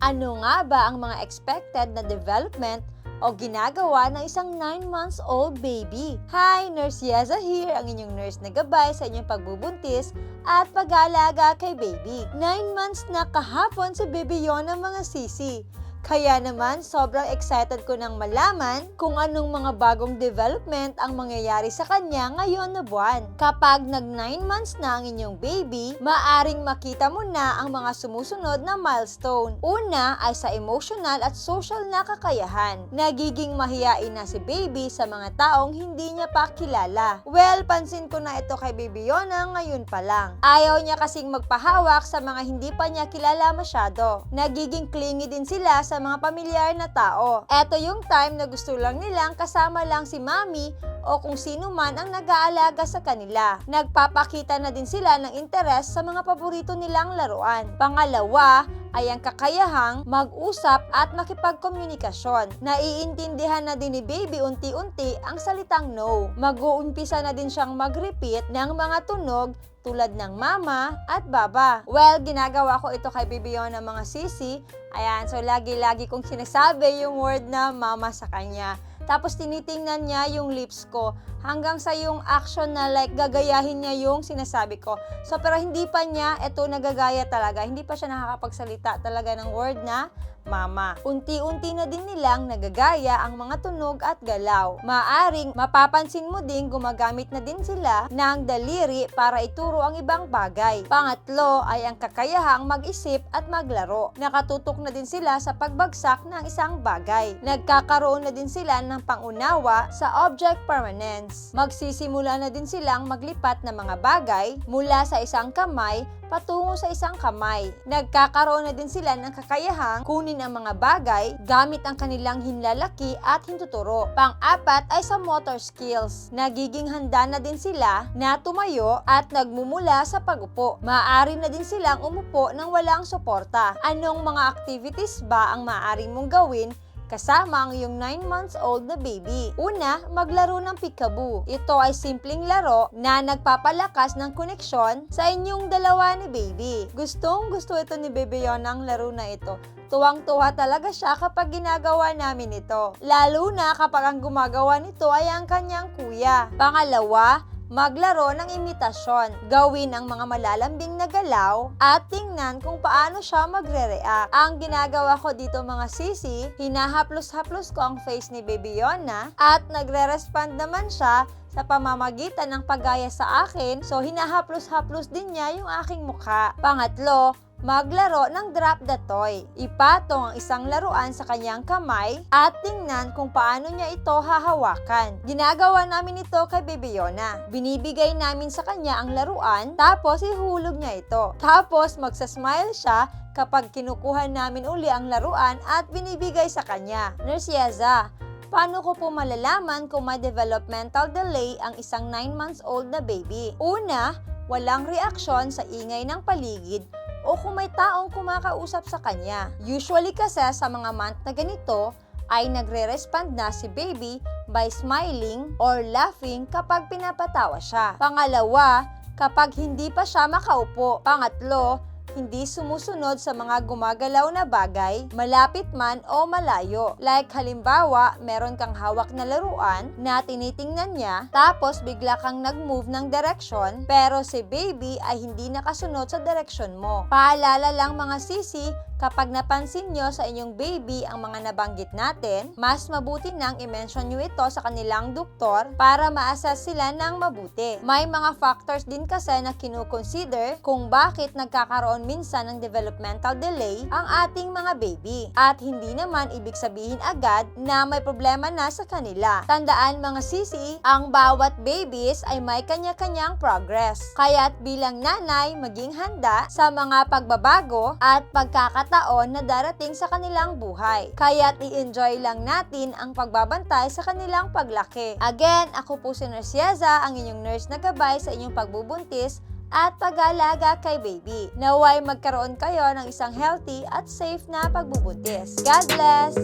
Ano nga ba ang mga expected na development o ginagawa ng isang 9 months old baby? Hi! Nurse Yeza here, ang inyong nurse na gabay sa inyong pagbubuntis at pag-aalaga kay baby. 9 months na kahapon si Baby Yona mga sisi. Kaya naman, sobrang excited ko nang malaman kung anong mga bagong development ang mangyayari sa kanya ngayon na buwan. Kapag nag 9 months na ang inyong baby, maaring makita mo na ang mga sumusunod na milestone. Una ay sa emotional at social na kakayahan. Nagiging mahiyain na si baby sa mga taong hindi niya pa kilala. Well, pansin ko na ito kay Baby Yona ngayon pa lang. Ayaw niya kasing magpahawak sa mga hindi pa niya kilala masyado. Nagiging clingy din sila sa mga pamilyar na tao. Eto yung time na gusto lang nilang kasama lang si mami o kung sino man ang nag-aalaga sa kanila. Nagpapakita na din sila ng interes sa mga paborito nilang laruan. Pangalawa ay ang kakayahang mag-usap at makipagkomunikasyon. Naiintindihan na din ni baby unti-unti ang salitang no. Mag-uumpisa na din siyang mag-repeat ng mga tunog tulad ng mama at baba. Well, ginagawa ko ito kay Baby Yona mga sisi. Ayan, so lagi-lagi kong sinasabi yung word na mama sa kanya. Tapos tinitingnan niya yung lips ko hanggang sa yung action na like gagayahin niya yung sinasabi ko. So pero hindi pa niya ito nagagaya talaga. Hindi pa siya nakakapagsalita talaga ng word na mama. Unti-unti na din nilang nagagaya ang mga tunog at galaw. Maaring mapapansin mo din gumagamit na din sila ng daliri para ituro ang ibang bagay. Pangatlo ay ang kakayahang mag-isip at maglaro. Nakatutok na din sila sa pagbagsak ng isang bagay. Nagkakaroon na din sila ng pangunawa sa object permanence. Magsisimula na din silang maglipat ng mga bagay mula sa isang kamay patungo sa isang kamay. Nagkakaroon na din sila ng kakayahang kunin ang mga bagay gamit ang kanilang hinlalaki at hintuturo. Pang-apat ay sa motor skills. Nagiging handa na din sila na tumayo at nagmumula sa pag-upo. Maaari na din silang umupo nang walang suporta. Anong mga activities ba ang maaari mong gawin kasama ang iyong 9 months old na baby? Una, maglaro ng peekaboo. Ito ay simpleng laro na nagpapalakas ng koneksyon sa inyong dalawa ni baby. Gustong gusto ito ni Baby Yona ang laro na ito. Tuwang-tuwa talaga siya kapag ginagawa namin ito. Lalo na kapag ang gumagawa nito ay ang kanyang kuya. Pangalawa, maglaro ng imitasyon. Gawin ang mga malalambing na galaw at tingnan kung paano siya magre-react. Ang ginagawa ko dito mga sisi, hinahaplos-haplos ko ang face ni Baby Yona at nagre-respond naman siya sa pamamagitan ng paggaya sa akin. So hinahaplos-haplos din niya yung aking mukha. Pangatlo, maglaro ng drop the toy. Ipatong ang isang laruan sa kanyang kamay at tingnan kung paano niya ito hahawakan. Ginagawa namin ito kay Baby Yona. Binibigay namin sa kanya ang laruan, tapos ihulog niya ito. Tapos magsasmile siya kapag kinukuha namin uli ang laruan at binibigay sa kanya. Nurse Yeza, paano ko po malalaman kung may developmental delay ang isang 9 months old na baby? Una, walang reaksyon sa ingay ng paligid o kung may taong kumakausap sa kanya. Usually kasi sa mga month na ganito, ay nagre-respond na si baby by smiling or laughing kapag pinapatawa siya. Pangalawa, kapag hindi pa siya makaupo. Pangatlo, hindi sumusunod sa mga gumagalaw na bagay, malapit man o malayo. Like halimbawa, meron kang hawak na laruan na tinitingnan niya, tapos bigla kang nag-move ng direction, pero si baby ay hindi nakasunod sa direction mo. Paalala lang mga sisi, kapag napansin nyo sa inyong baby ang mga nabanggit natin, mas mabuti nang i-mention nyo ito sa kanilang doktor para ma-assess sila ng mabuti. May mga factors din kasi na kinukonsider kung bakit nagkakaroon minsan ng developmental delay ang ating mga baby. At hindi naman ibig sabihin agad na may problema na sa kanila. Tandaan mga sisi, ang bawat babies ay may kanya-kanyang progress. Kaya't bilang nanay, maging handa sa mga pagbabago at pagkakataon na darating sa kanilang buhay. Kaya't i-enjoy lang natin ang pagbabantay sa kanilang paglaki. Again, ako po si Nurse Yeza, ang inyong nurse na gabay sa inyong pagbubuntis at pag-aalaga kay baby. Naway magkaroon kayo ng isang healthy at safe na pagbubuntis. God bless!